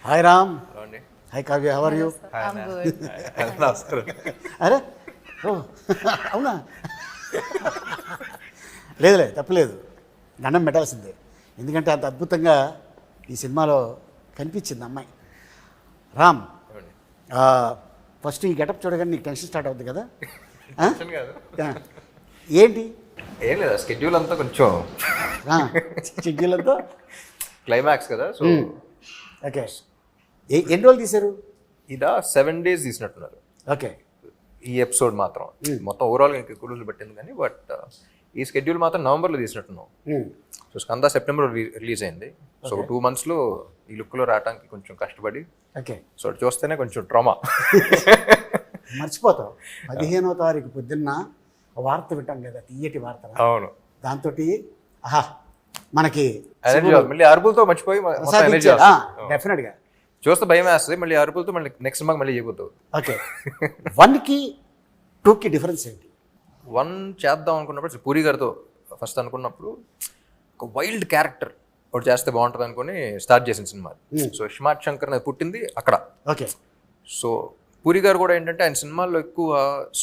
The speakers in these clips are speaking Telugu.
హాయ్ రామ్. హలో అండి. Hi Kavya, how are you? I'm good. నమస్కారం. అరే ఓ అవునా? లేదులే, తప్పలేదు, దండం పెట్టాల్సిందే. ఎందుకంటే అంత అద్భుతంగా ఈ సినిమాలో కనిపించింది అమ్మాయి. రామ్, ఫస్ట్ ఈ గెటప్ చూడగానే నీకు టెన్షన్ స్టార్ట్ అవుతుంది కదా? టెన్షన్ కాదు. ఏంటి? ఏం లేదా, స్కెడ్యూల్ అంతా కొంచెం షెడ్యూల్తో క్లైమాక్స్ కదా, సో ఓకే. ఎన్ని రోజులు తీశారు? ఇదా 7 days తీసినట్టున్నారు ఓకే. ఈ ఎపిసోడ్ మాత్రం. మొత్తం ఓవరాల్గా ఇంకా ఎక్కువ రోజులు పట్టింది కానీ, బట్ ఈ స్కెడ్యూల్ మాత్రం నవంబర్లో తీసినట్టున్నాం. సో స్కంద సెప్టెంబర్ రిలీజ్ అయింది. సో 2 monthsలో ఈ లుక్లో రావడానికి కొంచెం కష్టపడి, ఓకే. సో అది చూస్తేనే కొంచెం ట్రామా. మర్చిపోతావు. 15వ తారీఖు పొద్దున్న వార్త వింటాం కదా, తీయటి వార్త. అవును, దాంతో ఆహా మనకి మళ్ళీ అరుపులతో మర్చిపోయి డెఫినెట్గా చూస్తే భయం వేస్తుంది. మళ్ళీ అరుపులతో మళ్ళీ నెక్స్ట్ సినిమాకి మళ్ళీ చేయబోతావు. ఓకే. 1కి 2కి డిఫరెన్స్ ఏంటి? 1 చేద్దాం అనుకున్నప్పుడు పూరి గారితో ఫస్ట్ అనుకున్నప్పుడు ఒక వైల్డ్ క్యారెక్టర్ ఒకటి చేస్తే బాగుంటుంది అనుకుని స్టార్ట్ చేసిన సినిమా. సో హిమాట్ శంకర్ అనేది పుట్టింది అక్కడ. ఓకే. సో పూరి గారు కూడా ఏంటంటే ఆయన సినిమాల్లో ఎక్కువ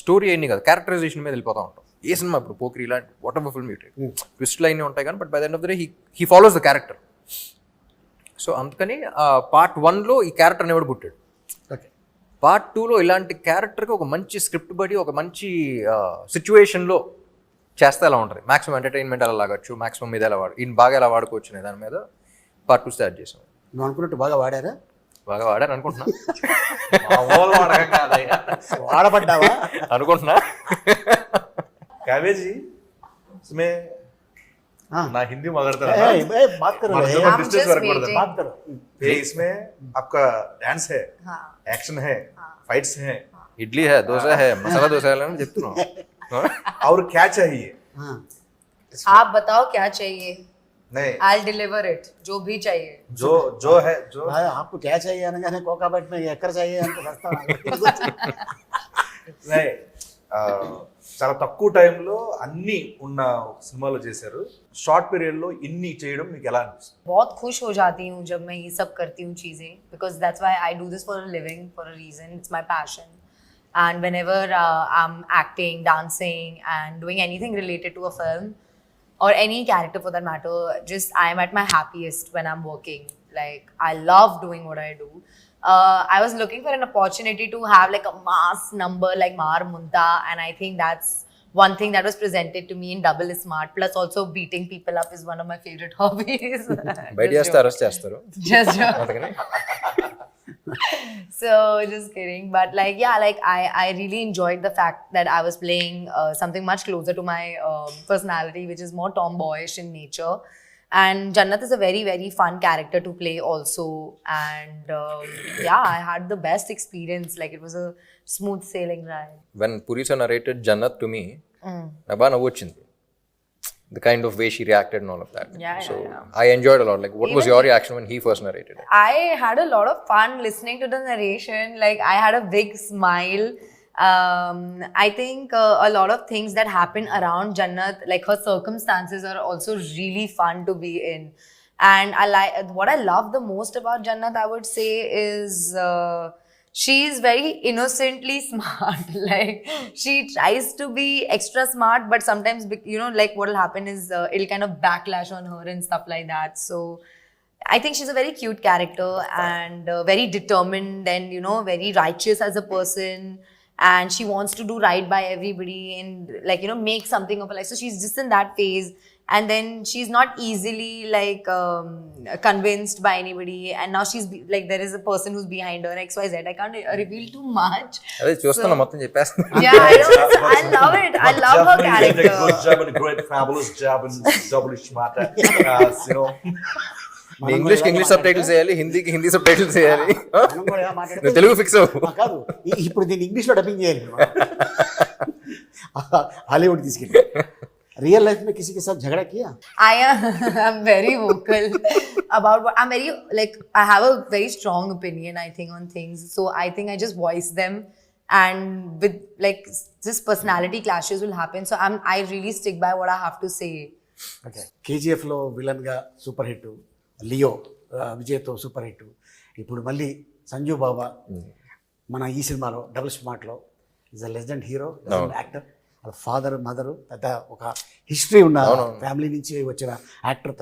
స్టోరీ అయింది కదా, క్యారెక్టరైజేషన్ మీద వెళ్ళిపోతూ ఉంటాం. ఏ సినిమా ఇప్పుడు పోక్రీ ఇలాంటి వాట్ ఎవర్ ఫిల్మ్ ట్విస్ట్లు అయినా ఉంటాయి కానీ, but by the end of the day he follows the character. So అందుకని పార్ట్ 1లో ఈ క్యారెక్టర్ అనేవాడు పుట్టాడు. ఓకే. పార్ట్ 2లో ఇలాంటి క్యారెక్టర్కి ఒక మంచి స్క్రిప్ట్ బడి ఒక మంచి సిచ్యువేషన్లో చేస్తే ఎలా ఉంటుంది, మాక్సిమం ఎంటర్టైన్మెంట్ ఎలా లాగొచ్చు, మాక్సిమం మీద ఎలా ఈయన బాగా ఎలా వాడుకోవచ్చు అనే దాని మీద పార్ట్ 2 స్టార్ట్ చేసాం. నువ్వు అనుకున్నట్టు బాగా వాడారా? బాగా వాడారు అనుకుంటున్నా. వాడబడ్డావా అనుకుంటున్నా. काव्य जी, इसमें ना हिंदी में अगर बात करो, I'm just waiting. बात करो. ये इसमें आपका डांस है, हाँ. एक्शन है, फाइट्स हैं, ఇడ్లీ హే, దోశ హే, మసాలా దోశ అని చెప్తున్నాం. और क्या चाहिए? हाँ. आप बताओ क्या चाहिए, नहीं, I'll deliver it. जो भी चाहिए. जो है जो भाई, आपको क्या चाहिए అనగానే కోకాబెట్ में ఎక్కడ चाहिए అంటే వస్తాను. नहीं, చాలా తక్కువ టైంలో అన్ని ఉన్న సినిమాలో చేశారు. షార్ట్ పీరియడ్ లో ఇన్ని చేయడం మీకు ఎలా అనిపిస్తుంది? बहुत खुश हो जाती हूँ जब मैं ये सब करती हूँ चीज़ें, because that's why I do this for a living, for a reason. It's my passion. And whenever I'm acting, dancing and doing anything related to a film or any character for that matter, just I'm at my happiest when I'm working. Like, I love doing what I do. I was looking for an opportunity to have like a mass number like Mar Munta, and I think that's one thing that was presented to me in Double is Smart. Plus also beating people up is one of my favorite hobbies. బయట చేస్తే అరెస్ట్ చేస్తారు. Just joke. అందుకని So just kidding, but like yeah, like I really enjoyed the fact that I was playing something much closer to my personality, which is more tomboyish in nature. And Jannat is a very, very fun character to play also. And yeah, I had the best experience. Like, it was a smooth sailing ride. when Puri sir narrated Jannat to me, నాకు బాగా నవ్వు వచ్చింది. The kind of way she reacted and all of that. Yeah, so yeah. I enjoyed a lot. Like, what was your reaction when he first narrated it? I had a lot of fun listening to the narration. Like, I had a big smile. I think a lot of things that happen around Jannat, like her circumstances, are also really fun to be in. And what I love the most about Jannat, I would say, is she's very innocently smart. Like, she tries to be extra smart, but sometimes, you know, like what will happen is it'll kind of backlash on her and stuff like that. So I think she's a very cute character and very determined and, you know, very righteous as a person. And she wants to do right by everybody and, like, you know, make something of her life. So she's just in that phase. And then she's not easily like convinced by anybody. And now she's like, there is a person who's behind her, XYZ. I can't reveal too much. అదే చూస్తున్నా, మొత్తం చెప్పేస్తున్నా. Yeah, I know. I love it. I love her Definitely did a character. good job and a great fabulous job and double smart. You know, ఇంగ్లీష్కి ఇంగ్లీష్ సబ్ టైటిల్స్ వేయాలి, హిందీకి హిందీ సబ్ టైటిల్స్ వేయాలి. మనం కూడా మాట్లాడితే నువ్వు తెలుగు ఫిక్స్ అవ్వు. కాదు, ఇప్పుడు దీన్ని ఇంగ్లీష్లో డబ్బింగ్ చేయాలి. హాలీవుడ్ తీసుకెళ్ళి रियल लाइफ में किसी के साथ झगड़ा किया? I'm very vocal about what I'm very, like, I have a very strong opinion, I think, on things. So I think I just voice them, and with like just personality clashes will happen. So I really stick by what I have to say. Okay. KGF లో విలన్ గా సూపర్ హిట్, లియో విజయ్తో సూపర్ హిట్, ఇప్పుడు మళ్ళీ సంజు బాబా మన ఈ సినిమాలో డబుల్ స్మార్ట్లో is a legend hero, actor. వాళ్ళ ఫాదర్ మదరు పెద్ద ఒక హిస్టరీ ఉన్న ఫ్యామిలీ నుంచి వచ్చిన యాక్టర్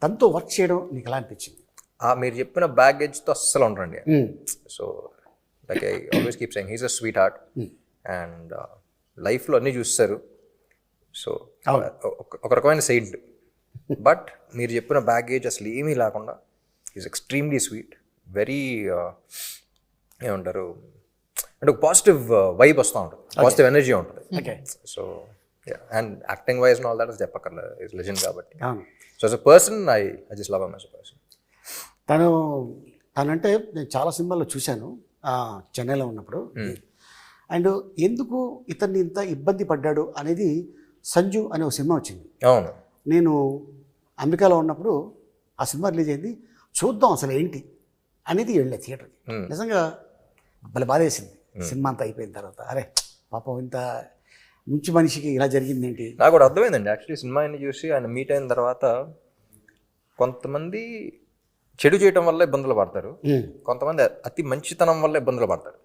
తనతో వర్క్ చేయడం నీకు ఎలా అనిపించింది? మీరు చెప్పిన బ్యాగేజ్తో అస్సలు ఉండరండి. So like I always keep saying he's a sweet heart and లైఫ్లో అన్నీ చూస్తారు. సో ఒక రకమైన సెయింట్. బట్ మీరు చెప్పిన బ్యాగేజ్ అసలు ఏమీ లేకుండా ఈజ్ ఎక్స్ట్రీమ్లీ స్వీట్, వెరీ ఏమంటారు అంటే ఒక పాజిటివ్ వైబ్ వస్తూ ఉంటుంది, పాజిటివ్ ఎనర్జీ ఉంటుంది. So and acting wise all that చెప్పక్కర్లేదు, ఈజ్ లెజెండ్ కాబట్టి. So as a person I just love him as a person. తనంటే నేను చాలా సినిమాల్లో చూశాను చెన్నైలో ఉన్నప్పుడు. అండ్ ఎందుకు ఇతన్ని ఇంత ఇబ్బంది పడ్డాడు అనేది సంజు అనే ఒక సినిమా వచ్చింది. అవును, నేను అమెరికాలో ఉన్నప్పుడు ఆ సినిమా రిలీజ్ అయింది. చూద్దాం అసలు ఏంటి అనేది వెళ్ళే థియేటర్కి. నిజంగా భలే బాధేసింది సినిమా అంతా అయిపోయిన తర్వాత. అరే పాపం ఇంత మంచి మనిషికి ఇలా జరిగింది ఏంటి. నాకు కూడా అర్థమైందండి యాక్చువల్లీ సినిమా అన్ని చూసి ఆయన మీట్ అయిన తర్వాత. కొంతమంది చెడు చేయటం వల్ల ఇబ్బందులు పడతారు, కొంతమంది అతి మంచితనం వల్ల ఇబ్బందులు పడతారు.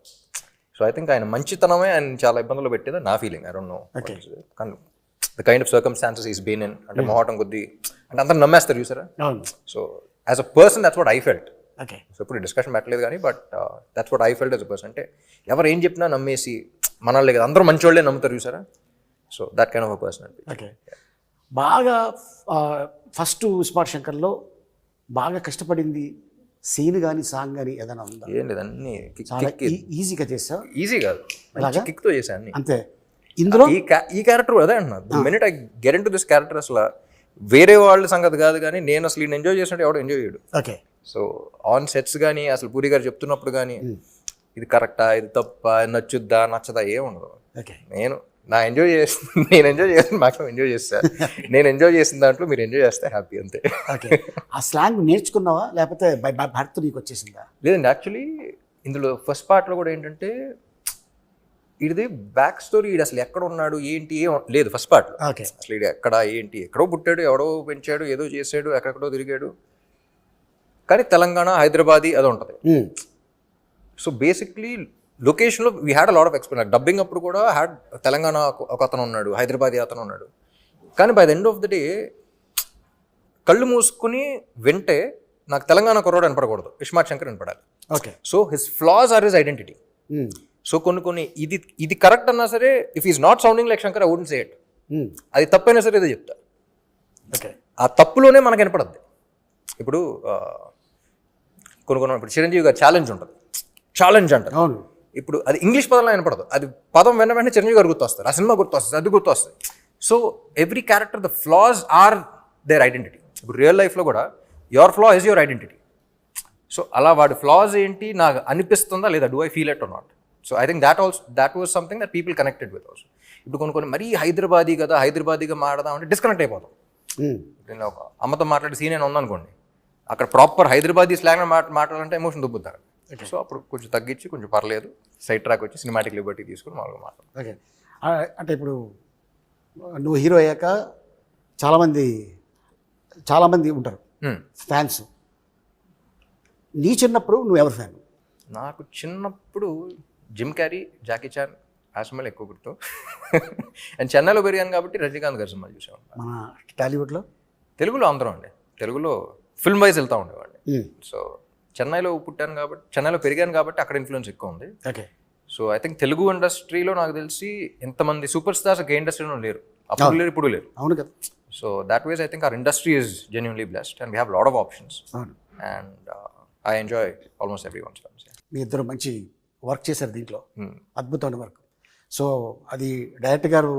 సో ఐ థింక్ ఆయన మంచితనమే ఆయన చాలా ఇబ్బందులు పెట్టేది నా ఫీలింగ్. ఐ డోంట్ నో కానీ the kind of circumstances is been in. అంటే మొహటం కొద్దీ అంటే అందరూ నమ్మేస్తారు చూసారా. So as a person that's what I felt. So ఇప్పుడు డిస్కషన్ పెట్టలేదు కానీ but that's what I felt as a person. అంటే ఎవరు ఏం చెప్పినా నమ్మేసి మనల్ని కదా అందరూ మంచి వాళ్ళే నమ్ముతారు చూసారా. So that kind of a person. Okay, బాగా ఫస్ట్ స్మార్ట్ శంకర్లో బాగా కష్టపడింది సీన్ కానీ సాంగ్ కానీ ఏదైనా ఉందా? ఏం లేదు, అన్ని ఈజీగా చేసావు. ఈజీ కాదు, కిక్తో చేశాను అన్ని. అంతే. ఇందులో ఈ క్యారెక్టర్ అదే అంటున్నా, the minute I get into this character అసలు వేరే వాళ్ళ సంగతి కాదు కానీ నేను అసలు ఈయన ఎంజాయ్ చేసినట్టు ఎవడో ఎంజాయ్ చేయడు. ఓకే. సో ఆన్ సెట్స్ కానీ అసలు పూరి గారు చెప్తున్నప్పుడు కానీ ఇది కరెక్టా, ఇది తప్ప, నచ్చుద్దా నచ్చదా ఏం ఉండదు. ఓకే, నేను ఎంజాయ్ చేస్తాను మాక్సిమం ఎంజాయ్ చేస్తాను. నేను ఎంజాయ్ చేసిన దాంట్లో మీరు ఎంజాయ్ చేస్తే హ్యాపీ అంతే. ఓకే. ఆ స్లాంగ్ నేర్చుకున్నావా లేకపోతే బై భర్త నీకు వచ్చేసిందా? లేదండి, యాక్చువల్లీ ఇందులో ఫస్ట్ పార్ట్లో కూడా ఏంటంటే ఇది బ్యాక్ స్టోరీ, ఇది అసలు ఎక్కడ ఉన్నాడు ఏంటి ఏం లేదు ఫస్ట్ పార్ట్లో. ఓకే. అసలు ఇది ఎక్కడ ఏంటి, ఎక్కడో పుట్టాడు, ఎవడో పెంచాడు, ఏదో చేసాడు, ఎక్కడెక్కడో తిరిగాడు, కానీ తెలంగాణ హైదరాబాదీ అది ఉంటుంది. సో బేసిక్లీ లొకేషన్లో we had a lot of experience. Dubbing అప్పుడు కూడా హ్యాడ్ తెలంగాణ ఒక అతను ఉన్నాడు, హైదరాబాదీ అతను ఉన్నాడు. కానీ by the end of the day కళ్ళు మూసుకుని వింటే నాకు తెలంగాణ కుర్రోడు వినపడకూడదు, ఇస్మార్ట్ శంకర్ వినపడాలి. Okay. So his flaws are his identity. So కొన్ని ఇది కరెక్ట్ అన్నా సరే if is not sounding like Shankar I wouldn't say it. అది తప్పైనా సరే ఏదో చెప్తా. ఓకే. ఆ తప్పులోనే మనకు వినపడద్ది. ఇప్పుడు ఇప్పుడు చిరంజీవి గారు ఛాలెంజ్ ఉంటుంది, ఛాలెంజ్ అంటారు. అవును. ఇప్పుడు అది ఇంగ్లీష్ పదంలో వినపడదు, అది పదం వెంటనే చిరంజీవి గారు గుర్తొస్తారు, ఆ సినిమా గుర్తొస్తుంది, అది గుర్తొస్తుంది. So every character the flaws are their identity. ఇప్పుడు రియల్ లైఫ్లో కూడా your flaw is your identity. So అలా వాడి ఫ్లాస్ ఏంటి నాకు అనిపిస్తుందా లేదా, do I feel it or not. So I think that was something that people connected with also. ఇప్పుడు కొన్ని మరీ హైదరాబాదీ కదా, హైదరాబాదీగా మాడదాం అంటే డిస్కనెక్ట్ అయిపోతాం. నేను ఒక అమ్మతో మాట్లాడే సీన్ అయినా ఉందనుకోండి, అక్కడ ప్రాపర్ హైదరాబాదీ స్లాంగ్ మాట్లాడాలంటే ఎమోషన్ దుబ్బుతారు. సో అప్పుడు కొంచెం తగ్గించి కొంచెం పర్లేదు సైడ్ ట్రాక్ వచ్చి సినిమాటిక్ లిబర్టీ తీసుకుని మామూలుగా మాట్లాడు. ఓకే. అంటే ఇప్పుడు నువ్వు హీరో అయ్యాక చాలామంది ఉంటారు ఫ్యాన్స్. నీ చిన్నప్పుడు నువ్వు ఎవరు ఫ్యాన్? నాకు చిన్నప్పుడు జిమ్ క్యారీ, జాకీ చాన్ ఆ సినిమాలు ఎక్కువ గుర్తు. అండ్ చెన్నైలో పెరిగాను కాబట్టి రజనీకాంత్ గారి సినిమాలు చూసాను. మన టాలీవుడ్లో తెలుగులో అందరం అండి, తెలుగులో ఫిల్మ్ వైజ్ వెళ్తూ ఉండేవాడిని. సో చెన్నైలో పుట్టాను కాబట్టి, చెన్నైలో పెరిగాను కాబట్టి అక్కడ ఇన్ఫ్లుయెన్స్ ఎక్కువ ఉంది. Okay. So I think Telugu ఇండస్ట్రీలో నాకు తెలిసి ఎంతమంది సూపర్ స్టార్స్ ఏ ఇండస్ట్రీలో లేరు, అప్పుడు లేరు ఇప్పుడు లేరు. అవును కదా. So that was I think our industry is genuinely blessed and we have lot of options and I enjoy almost every one's films. మీ ఇద్దరు మంచి వర్క్ చేశారు దీంట్లో, అద్భుతమైన వర్క్. సో అది డైరెక్టర్ గారు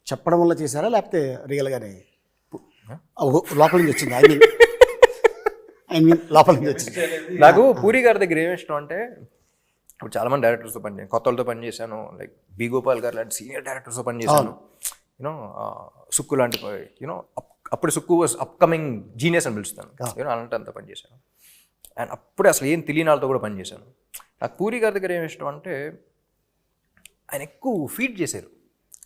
చెప్పడం వల్ల చేశారా లేకపోతే రియల్గానే లోపల నుంచి వచ్చింది? ఐ మీన్ లోపల నుంచి వచ్చింది. నాకు పూరి గారి దగ్గర ఏమి ఇష్టం అంటే, ఇప్పుడు చాలామంది డైరెక్టర్స్తో పనిచేసాను, కొత్త వాళ్ళతో పనిచేశాను, లైక్ బి గోపాల్ గారు లాంటి సీనియర్ డైరెక్టర్స్తో పనిచేశాను. యూనో సుక్కు లాంటి యూనో అప్పుడు సుక్కు వాజ్ అప్కమింగ్ జీనియస్ అని పిలుస్తాను, యూనో అలాంటి అంతా పనిచేశాను. అండ్ అప్పుడే అసలు ఏం తెలియని వాళ్ళతో కూడా పనిచేశాను. నాకు పూరి గారి దగ్గర ఏమి ఇష్టం అంటే, ఆయన ఎక్కువ ఫీడ్ చేశారు.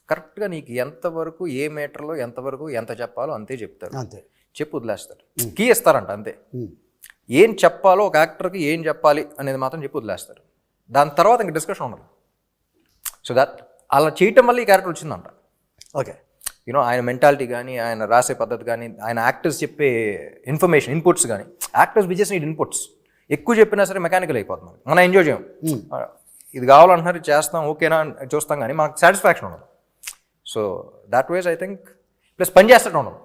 కరెక్ట్గా నీకు ఎంతవరకు ఏ మీటర్లో ఎంతవరకు ఎంత చెప్పాలో అంతే చెప్తారు, అంతే చెప్పు వదిలేస్తారు, కీ ఇస్తారంట అంతే. ఏం చెప్పాలో ఒక యాక్టర్కి ఏం చెప్పాలి అనేది మాత్రం చెప్పి వదిలేస్తారు. దాని తర్వాత ఇంక డిస్కషన్ ఉండదు. సో దట్ అలా చేయటం వల్ల ఈ క్యారెక్టర్ వచ్చిందంట. ఓకే, యూనో ఆయన మెంటాలిటీ కానీ, ఆయన రాసే పద్ధతి కానీ, ఆయన యాక్టర్స్ చెప్పే ఇన్ఫర్మేషన్ ఇన్పుట్స్ కానీ, యాక్టర్స్ విజెస్ నీడ్ ఇన్పుట్స్. ఎక్కువ చెప్పినా సరే మెకానికల్ అయిపోతుంది, మనం ఎంజాయ్ చేయం. ఇది కావాలంటున్నారు చేస్తాం, ఓకేనా చూస్తాం, కానీ మనకు సాటిస్ఫాక్షన్ ఉండదు. So that was I think plus పని చేస్తూ ఉండదు.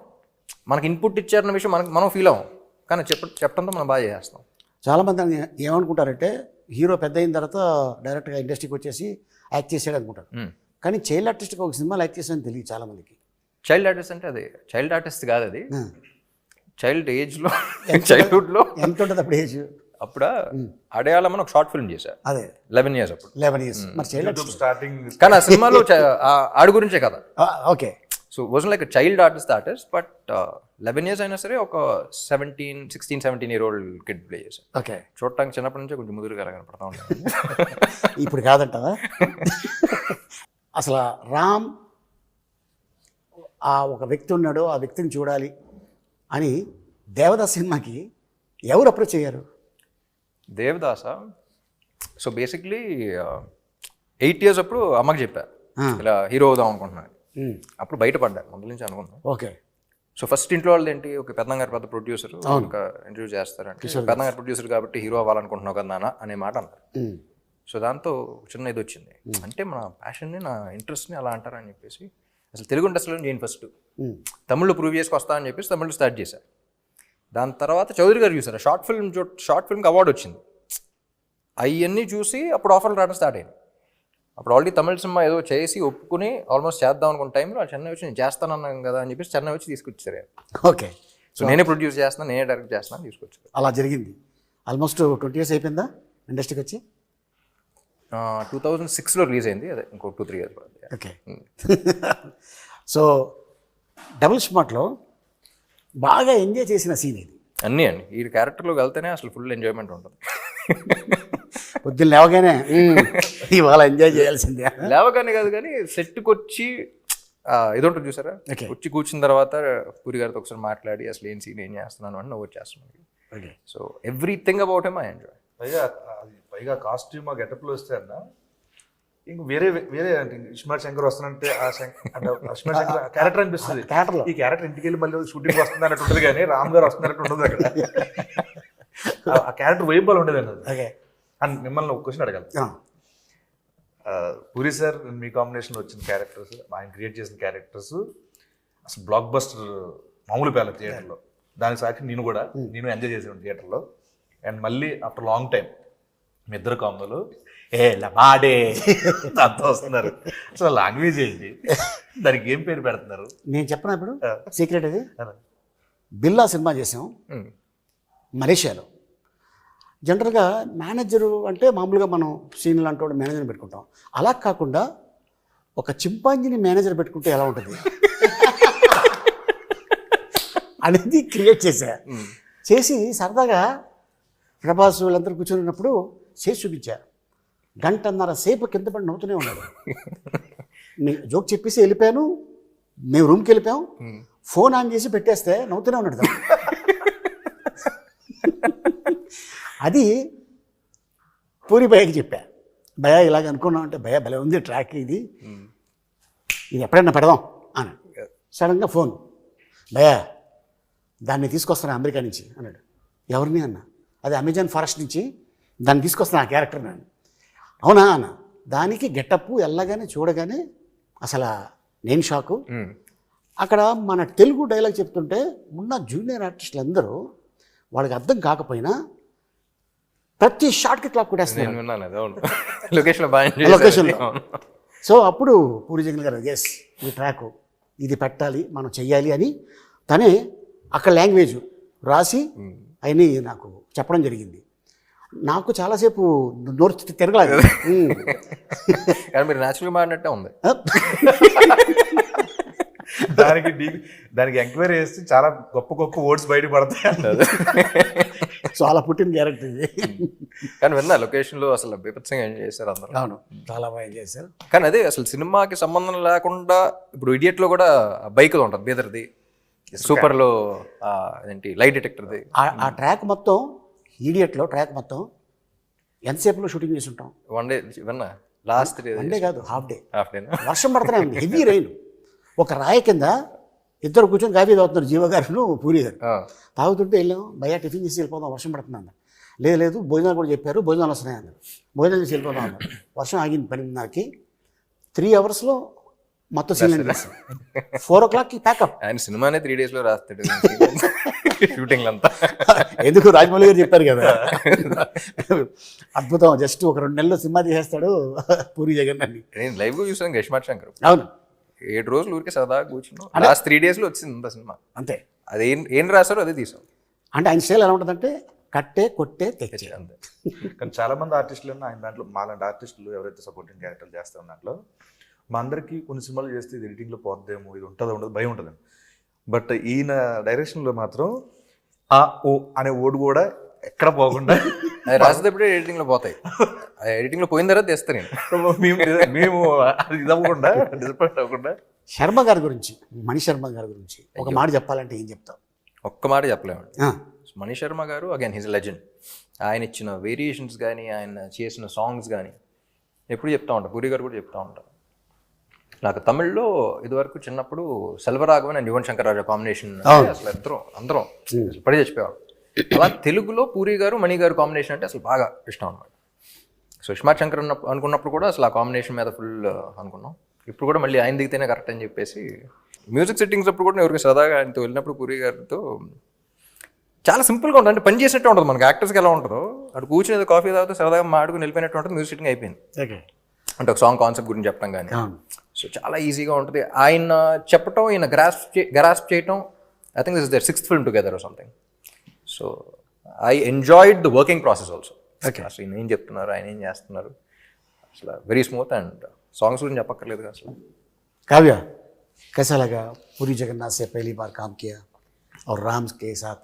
మనకి ఇన్పుట్ ఇచ్చారన్న విషయం మనం ఫీల్ అవ్వం, కానీ చెప్పడంతో మనం బాగా చేస్తాం. చాలామంది ఏమనుకుంటారంటే హీరో పెద్ద అయిన తర్వాత డైరెక్ట్గా ఇండస్ట్రీకి వచ్చేసి యాక్ట్ చేసాడు అనుకుంటారు. కానీ చైల్డ్ ఆర్టిస్ట్గా ఒక సినిమాలో యాక్ట్ చేసాడని తెలియదు చాలామందికి. చైల్డ్ ఆర్టిస్ట్ అంటే అది చైల్డ్ ఆర్టిస్ట్ కాదు, అది చైల్డ్ ఏజ్లో చైల్డ్హుడ్లో ఎంత ఉంటుంది అప్పుడు ఏజ్? అప్పుడు అడయాళమని ఒక షార్ట్ ఫిల్మ్ చేశారు, అదే 11 years అప్పుడు. 11 years మరి చైల్డ్ ఆర్టిస్ట్ స్టార్టింగ్. కానీ ఆ సినిమాలో ఆడి గురించే కదా. Okay, so was like child artist but 11 years అయినా సరే ఒక 16-17-year-old కిడ్ ప్లే చేశారు. ఓకే, చూడటానికి చిన్నప్పటి నుంచే కొంచెం ముదురుగా కనపడతా ఉంటాను. ఇప్పుడు కాదంటావా? అసలు రామ్ ఆ ఒక వ్యక్తి ఉన్నాడు, ఆ వ్యక్తిని చూడాలి అని దేవదాస్ సినిమాకి ఎవరు అప్రోచ్ అయ్యారు? దేవదాస సో బేసిక్లీ 8 years అప్పుడు అమ్మకి చెప్పారు ఇలా హీరో అవుదాం అనుకుంటున్నాను. అప్పుడు బయటపడ్డా, ముందు నుంచి అనుకున్నాను. ఓకే, సో ఫస్ట్ ఇంట్లో వాళ్ళది ఏంటి, ఒక పెద్దంగారు పెద్ద ప్రొడ్యూసర్ ఒక ఇంటర్వ్యూ చేస్తారంటే, పెద్దంగారు ప్రొడ్యూసర్ కాబట్టి హీరో అవ్వాలనుకుంటున్నావు కదా నాన్న అనే మాట అన్నారు. సో దాంతో చిన్న ఇది వచ్చింది, అంటే మన ప్యాషన్ని నా ఇంట్రెస్ట్ని అలా అంటారని చెప్పేసి అసలు తెలుగు ఇండస్ట్రీలో చేయను ఫస్ట్, తమిళ్లో ప్రూవ్ చేసుకొస్తా అని చెప్పేసి తమిళ్లో స్టార్ట్ చేశారు. దాని తర్వాత చౌదరి గారు చూసారు, షార్ట్ ఫిల్మ్కి అవార్డు వచ్చింది. అవన్నీ చూసి అప్పుడు ఆఫర్లు రావడం స్టార్ట్ అయింది. అప్పుడు ఆల్రెడీ తమిళ సినిమా ఏదో చేసి ఒప్పుకుని ఆల్మోస్ట్ చేద్దాం అనుకున్న టైంలో చెన్నై వచ్చి నేను చేస్తానన్నాను కదా అని చెప్పేసి చెన్నై వచ్చి తీసుకొచ్చారు. ఓకే, సో నేనే ప్రొడ్యూస్ చేస్తాను, నేనే డైరెక్ట్ చేస్తాను తీసుకొచ్చారు. అలా జరిగింది. ఆల్మోస్ట్ 20 years అయిపోయిందా ఇండస్ట్రీకి వచ్చి? 2006లో రిలీజ్ అయింది, అదే ఇంకో 2-3 years పడుతుంది. ఓకే. సో డబుల్ స్మార్ట్లో బాగా ఎంజాయ్ చేసిన సీన్ ఇది. అన్నీ అండి, ఈ క్యారెక్టర్లోకి వెళ్తేనే అసలు ఫుల్ ఎంజాయ్మెంట్ ఉంటుంది. పొద్దున్న లేవగానే ఇవాళ ఎంజాయ్ చేయాల్సిందే. లేవగానే కాదు కానీ సెట్కి వచ్చి ఇది ఉంటుంది చూసారా, వచ్చి కూర్చున్న తర్వాత పూరి గారితో ఒకసారి మాట్లాడి అసలు ఏం సీన్ ఏం చేస్తున్నాను అని నవ్వు వచ్చేస్తున్నాను. So everything about him I enjoy. పైగా కాస్ట్యూమ్ ఆ గెటప్లో వస్తే అన్న ఇంక వేరే అంటే ఇస్మార్ట్ శంకర్ వస్తానంటే ఆ ఇస్మార్ట్ శంకర్ క్యారెక్టర్ అనిపిస్తుంది. ఈ క్యారెక్టర్ ఇంటికి వెళ్ళి మళ్ళీ షూటింగ్ వస్తుంది అన్నట్టు ఉంటుంది, కానీ రామ్ గారు వస్తున్నట్టు ఉండదు అక్కడ. ఆ క్యారెక్టర్ వైబల్ ఉండేది అన్నది. అండ్ మిమ్మల్ని ఒక క్వశ్చన్ అడగాలి. పూరి సార్ మీ కాంబినేషన్లో వచ్చిన క్యారెక్టర్స్, ఆయన క్రియేట్ చేసిన క్యారెక్టర్స్ అసలు బ్లాక్ బస్టర్ మామూలు పేర్ల థియేటర్లో. దానికి సాక్షి నేను ఎంజాయ్ చేసాను థియేటర్లో. అండ్ మళ్ళీ ఆఫ్టర్ లాంగ్ టైం మీ ఇద్దరు కాంబోలు బాడే అంతా వస్తున్నారు. అసలు లాంగ్వేజ్ ఏంటి, దానికి ఏం పేరు పెడుతున్నారు? నేను చెప్పనా ఇప్పుడు సీక్రెట్ అది. బిల్లా సినిమా చేసాం మలేషియాలో. జనరల్గా మేనేజరు అంటే మామూలుగా మనం సీనియర్ లాంటి వాడు మేనేజర్ని పెట్టుకుంటాం. అలా కాకుండా ఒక చింపాంజీని మేనేజర్ పెట్టుకుంటే ఎలా ఉంటుంది అనేది క్రియేట్ చేసి సరదాగా ప్రభాస్ వీళ్ళందరూ కూర్చొని చేసి చూపించారు. 1.5 సేపు కింద పడి నవ్వుతూనే ఉన్నాడు. నేను జోక్ చెప్పేసి వెళ్ళిపోయాను, మేము రూమ్కి వెళ్ళిపోయాం, ఫోన్ ఆన్ చేసి పెట్టేస్తే నవ్వుతూనే ఉన్నాడు. అది పూరి భయ్యకి చెప్పా, భయ్యా ఇలాగ అనుకున్నాం అంటే, భయ్యా భలే ఉంది ట్రాక్, ఇది ఎప్పుడైనా పెడదాం అని. సడన్గా ఫోన్, భయ్యా దాన్ని తీసుకొస్తాను అమెరికా నుంచి అన్నాడు. ఎవరిని అన్న? అది అమెజాన్ ఫారెస్ట్ నుంచి దాన్ని తీసుకొస్తాను ఆ క్యారెక్టర్ నేను. అవునా అన్న. దానికి గెటప్ వెళ్ళగానే చూడగానే అసలు నేను షాకు. అక్కడ మన తెలుగు డైలాగ్ చెప్తుంటే ఉన్న జూనియర్ ఆర్టిస్టులు అందరూ వాళ్ళకి అర్థం కాకపోయినా ప్రతి షాట్కి క్లాప్ కొట్టేస్తున్నారు లొకేషన్లో. సో అప్పుడు పూరి జగన్ గారు ఎస్ ఈ ట్రాక్ ఇది పెట్టాలి, మనం చెయ్యాలి అని తనే అక్కడ లాంగ్వేజ్ రాసి అవన్నీ నాకు చెప్పడం జరిగింది. నాకు చాలాసేపు నోరు తిరగలేదు. కానీ మీరు న్యాచురల్గా మాడినట్టే ఉంది. దానికి ఎంక్వైరీ చేస్తే చాలా గొప్ప వర్డ్స్ బయట పడతాయి. సో అలా పుట్టిన క్యారెక్టర్ ఇది. కానీ విన్నా లొకేషన్లో అసలు బీభత్సంగా ఎంజాయ్ చేశారు అందరూ. అవును, చాలా బాగా ఎంజాయ్ చేశారు. కానీ అదే అసలు సినిమాకి సంబంధం లేకుండా ఇప్పుడు ఇడియట్లో కూడా బైక్లో ఉంటుంది, బీదర్ది, సూపర్లో ఏంటి లైట్ డిటెక్టర్ది. ఆ ట్రాక్ మొత్తం ఈడియట్లో ట్రాక్ మొత్తం ఎంతసేపులో షూటింగ్ చేసి ఉంటాం? వన్ డే ఇవన్నా లాస్ట్ డే వన్ డే కాదు, హాఫ్ డే. హాఫ్ డేనా? వర్షం పడుతూనే ఉంది, హెవీ రైన్. ఒక రాయి కింద ఇద్దరు కూర్చొని కాఫీ తాగుతున్నారు, జీవ గారు పూరి గారు. తాగుతుంటే వెళ్ళాం, భయ్యా టిఫిన్ చేసి వెళ్ళిపోదాం, వర్షం పడుతుంది అన్నారు. లేదు భోజనాలు కూడా చెప్పారు, భోజనాలు వస్తున్నాయి అన్నారు. భోజనాలు చేసి వెళ్ళిపోదాం అన్నారు. వర్షం ఆగింది 10:30కి. 3 అవర్స్లో మొత్తం సీన్ చేస్తాం. 4 o'clockకి ప్యాకప్. ఆయన సినిమానే 3 days లో రాస్తాడు షూటింగ్ అంతా. ఎందుకు రాజమౌళి గారు చెప్పారు కదా, అద్భుతం. జస్ట్ ఒక 2 నెలల్లో సినిమా తీసేస్తాడు పూరి జగన్ అని. నేను లైవ్ గా చూసాను ఇస్మార్ట్ శంకర్. అవును, 7 రోజులు ఊరికే సరదాగా కూర్చున్నాం. లాస్ట్ 3 days లో వచ్చింది అంత సినిమా. అంతే. అది ఏం రాశారో అదే తీసాం. అంటే ఆయన స్టైల్ ఎలా ఉంటుందంటే కట్టే కొట్టే తెచ్చే. అంతే. కానీ చాలా మంది ఆర్టిస్టులు ఆయన దాంట్లో మాలాంటి ఆర్టిస్టులు ఎవరైతే సపోర్టింగ్ క్యారెక్టర్లు చేస్తారు దాంట్లో మా అందరికీ కొన్ని సినిమాలు చేస్తే ఇది ఎడిటింగ్లో పోద్దేమో, ఇది ఉంటుందో ఉండదు భయం ఉంటుంది. బట్ ఈయన డైరెక్షన్లో మాత్రం ఆ ఓ అనే ఓడు కూడా ఎక్కడ పోకుండా అది రాసేటప్పుడే ఎడిటింగ్ లో పోతాయి. ఎడిటింగ్ లో పోయిన తర్వాత తెస్తాను నేను. మేము అది ఇది అవ్వకుండా డిసప్పాయింట్ అవ్వకుండా. శర్మ గారి గురించి, మణి శర్మ గారి గురించి ఒక మాట చెప్పాలంటే ఏం చెప్తాం? ఒక్క మాట చెప్పలేమండి. మణి శర్మ గారు అగైన్ హిజ్ లెజెండ్. ఆయన ఇచ్చిన వేరియేషన్స్ కానీ, ఆయన చేసిన సాంగ్స్ కానీ ఎప్పుడు చెప్తా ఉంటారు. పూరి గారు కూడా చెప్తా ఉంటారు. నాకు తమిళ్లో ఇదివరకు చిన్నప్పుడు సెల్వరాఘవన్ అండ్ యువన్ శంకర్ రాజా కాంబినేషన్ అసలు అందరం పడి చచ్చిపోయాడు. అలా తెలుగులో పూరి గారు మణి గారు కాంబినేషన్ అంటే అసలు బాగా ఇష్టం అనమాట. సో ఇస్మార్ట్ శంకర్ అనుకున్నప్పుడు కూడా అసలు ఆ కాంబినేషన్ మీద ఫుల్ అనుకున్నాం. ఇప్పుడు కూడా మళ్ళీ ఆయన దిగితేనే కరెక్ట్ అని చెప్పేసి మ్యూజిక్ సెట్టింగ్స్ అప్పుడు కూడా ఎవరికి సరదాగా ఆయనతో వెళ్ళినప్పుడు పూరి గారితో చాలా సింపుల్గా ఉంటుంది. అంటే పని చేసినట్టు ఉంటుంది. మనకి యాక్టర్స్కి ఎలా ఉంటుందో అటు కూర్చుని కాఫీ తాగితే సరదాగా మాడుకుని వెళ్ళిపోయినట్టు ఉంటుంది. మ్యూజిక్ సెట్టింగ్ అయిపోయింది. అంటే ఒక సాంగ్ కాన్సెప్ట్ గురించి చెప్పడం కానీ. సో చాలా ఈజీగా ఉంటుంది. ఆయన చెప్పటం, ఈయన గ్రాస్ప్ చేయటం. I think this is their 6th film together or something. So I enjoyed the working process also. అసలు ఈయన ఏం చెప్తున్నారు, ఆయన ఏం చేస్తున్నారు, అసలు వెరీ స్మూత్. అండ్ సాంగ్స్ గురించి చెప్పక్కర్లేదు అసలు. काव्या, कैसा लगा पूरी जगन्नाथ से पहली बार काम किया और राम के साथ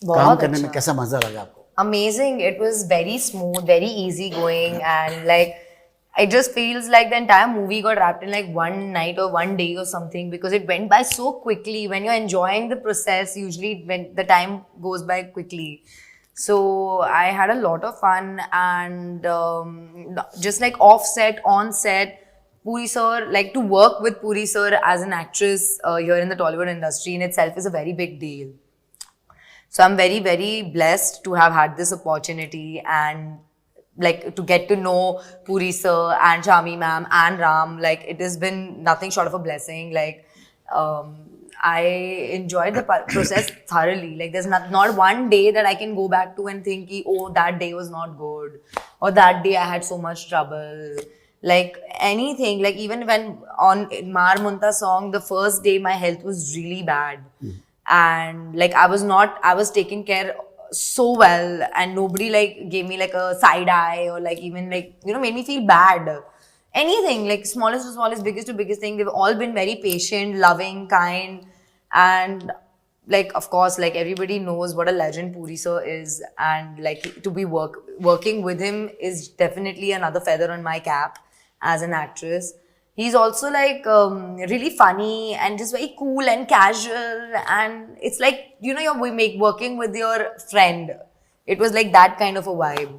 काम करने में कैसा मजा लगा आपको? Amazing. It was very smooth, very easy going, and like it just feels like the entire movie got wrapped in like one night or one day or something, because it went by so quickly. When you're enjoying the process, usually when the time goes by quickly. So I had a lot of fun, and just like off set, on set, Puri sir, like to work with Puri sir as an actress here in the Tollywood industry in itself is a very big deal. So I'm very, very blessed to have had this opportunity, and like to get to know Puri sir and Shami ma'am and Ram. Like it has been nothing short of a blessing. Like I enjoyed the process thoroughly. Like there's not one day that I can go back to and think, oh, that day was not good, or that day I had so much trouble. Like anything, like even when on Mar Munta song, the first day my health was really bad. And like I was taking care so well, and nobody like gave me like a side eye or like even like, you know, made me feel bad. Anything, like smallest to smallest, biggest to biggest thing, they've all been very patient, loving, kind. And like of course, like everybody knows what a legend Puri sir is, and like to be working with him is definitely another feather on my cap as an actress. He's also like really funny and just very cool and casual, and it's like, you know, you're working with your friend. It was like that kind of a vibe,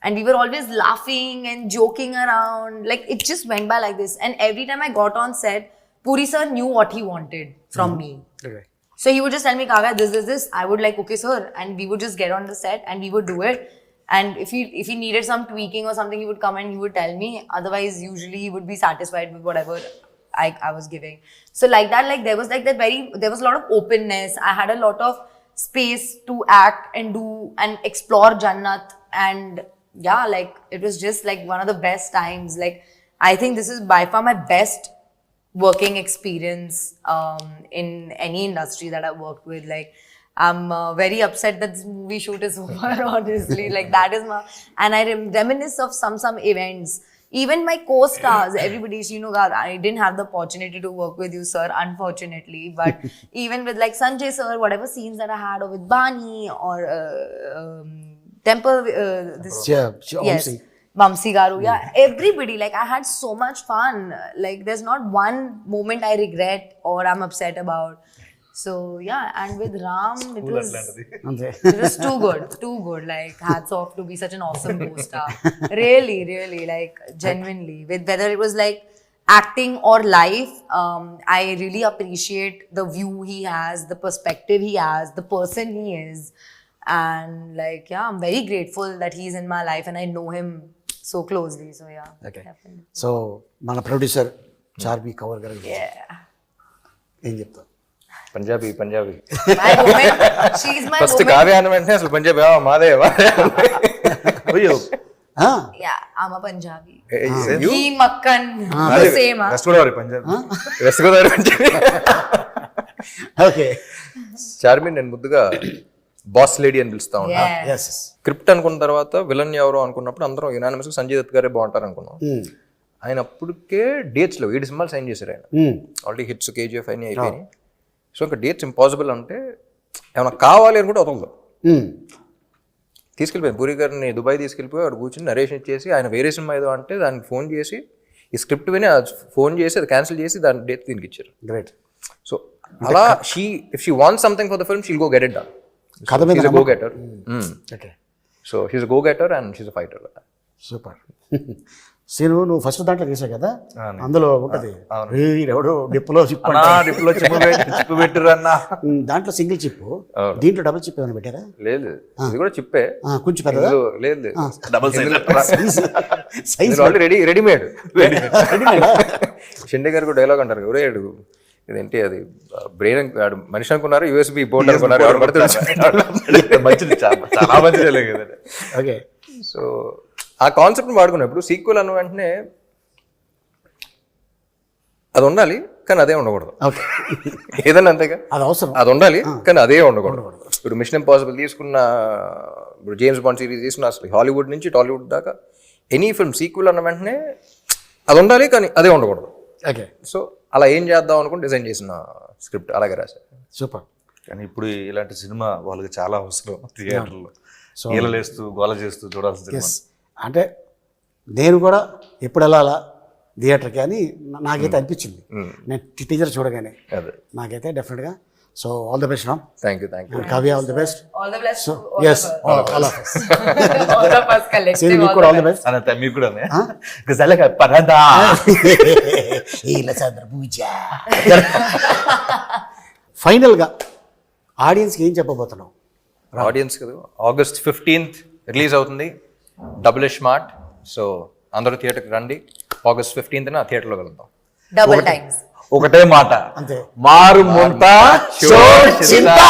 and we were always laughing and joking around. Like it just went by like this, and every time I got on set, Puri sir knew what he wanted from me. Okay. So he would just tell me, Kavya, this. I would like, okay sir, and we would just get on the set and we would do it. And if he needed some tweaking or something, he would come and he would tell me. Otherwise, usually he would be satisfied with whatever I was giving. So like that, like there was like that there was a lot of openness. I had a lot of space to act and do and explore Jannat. And yeah, like it was just like one of the best times. Like I think this is by far my best working experience in any industry that I've worked with. Like I'm very upset that this movie shoot is over, honestly. Like that is my, and I reminisce of some events. Even my co-stars, everybody, you know, I didn't have the opportunity to work with you, sir, unfortunately. But even with like Sanjay sir, whatever scenes that I had, or with Bani or Temple, yes, Vamsi Garu, yeah, everybody. Like I had so much fun. Like there's not one moment I regret or I'm upset about. So yeah, and with Ram, it was అంతే. too good. Like hats off to be such an awesome co-star. Really, like genuinely. With whether it was like acting or life, I really appreciate the view he has, the perspective he has, the person he is, and like yeah, I'm very grateful that he's in my life and I know him so closely. So yeah, Okay. definitely. So మన ప్రొడ్యూసర్ చార్మి కవర్ గారు Yeah. ఏం చెప్తావు? Punjabi My woman, she's my first woman. Kavya అన్న వెంటనే అసలు పంజాబీ మాదే అయ్యో Yeah, I'm a Punjabi. You? He Makkan, the same. West Godavari Punjab west Godavari Punjabi. Okay. Charmi నేను ముద్దుగా బాస్ లేడీ అని పిలుస్తా ఉన్నా. Yeah. Yes yes. స్క్రిప్ట్ అనుకున్న తర్వాత విలన్ ఎవరో అనుకున్నప్పుడు అందరం యునానిమస్ సంజయ్ దత్ గారే బాగుంటారు అనుకున్నాం. ఆయన అప్పటికే డేట్స్ లో 7 సినిమాలు సైన్ చేశారు ఆయన. ఆల్రెడీ హిట్స్ కేజీఎఫ్ అని అయిపోయినాయి. సో ఇంకా డేట్స్ ఇంపాసిబుల్ అంటే ఏమైనా కావాలి అని కూడా వదలదు. తీసుకెళ్ళిపోయాను పూరి గారిని దుబాయ్ తీసుకెళ్ళిపోయి వాడు కూర్చొని నరేషన్ ఇచ్చేసి ఆయన వేరే సినిమా ఏదో అంటే దానికి ఫోన్ చేసి ఈ స్క్రిప్ట్ విని ఫోన్ చేసి అది క్యాన్సిల్ చేసి దాని డేట్ దీనికి ఇచ్చారు. గ్రేట్. సో అలా if she wants something for the film she'll go get it done. కథ మీద go getter. Okay. So she's go getter and she's fighter. Super. Seenu నువ్వు ఫస్ట్ దాంట్లో చేసావు కదా, అందులో ఉంటది ఎవడో డిప్పులో చిప్ డిప్లో చిప్పు పెట్టిర్రు అన్న. దాంట్లో సింగిల్ చిప్, దీంట్లో డబుల్ చిప్ ఏమైనా పెట్టారా? లేదు ఇది కూడా చిప్పే. కొంచెం పెద్దదా? లేదు double size already readymade. Shinde గారు డైలాగ్ అంటారు ఎవరే ఇదేంటి అది బ్రెయిన్ మనిషి అనుకున్నారు యూఎస్బి బోర్డ్ అనుకున్నారు ఎవరు పడితే మంచిది, చాలా మంచిది కదండి. ఓకే. సో ఆ కాన్సెప్ట్ని వాడుకున్నప్పుడు సీక్వెల్ అన్న వెంటనే అది ఉండాలి కానీ అదే ఉండకూడదు. ఓకే. ఏదన్నా అంతేగా, అది అవసరం. అది ఉండాలి కానీ అదే ఉండకూడదు. ఇప్పుడు మిషన్ ఇంపాసిబుల్ తీసుకున్న, ఇప్పుడు జేమ్స్ బాండ్ సిరీస్ తీసుకున్న, అసలు హాలీవుడ్ నుంచి టాలీవుడ్ దాకా ఎనీ ఫిల్మ్ సీక్వెల్ అన్న వెంటనే అది ఉండాలి కానీ అదే ఉండకూడదు. ఓకే. సో అలా ఏం చేద్దాం అనుకుని డిజైన్ చేసిన స్క్రిప్ట్ అలాగే రాశారు. సూపర్. కానీ ఇప్పుడు ఇలాంటి సినిమా వాళ్ళకి చాలా అవసరం థియేటర్లో. ఈలలేస్తూ గోల చేస్తూ చూడాల్సిన సినిమా. అంటే నేను కూడా ఎప్పుడు వెళ్ళాలా థియేటర్కి అని నాకైతే అనిపించింది నేను టీజర్ చూడగానే. అదే నాకైతే డెఫినెట్గా. So all the best Ram. Thank you. Kavya all the best. All the best. So to all as of us. All of us. All of us collective. Seenu మీకు all కూడా the all the best. Best. Anantha మీకు కూడా గజాలగా పరదా. ఫైనల్గా ఆడియన్స్కి ఏం చెప్పబోతున్నావు? ఆడియన్స్ కదా, August 15th రిలీజ్ అవుతుంది డబుల్ స్మార్ట్. సో అందరూ థియేటర్కి రండి. August 15th థియేటర్లో వెళ్దాం. Double times. ఒకటే మాట, అంతే. మారు ముంత షో చింత.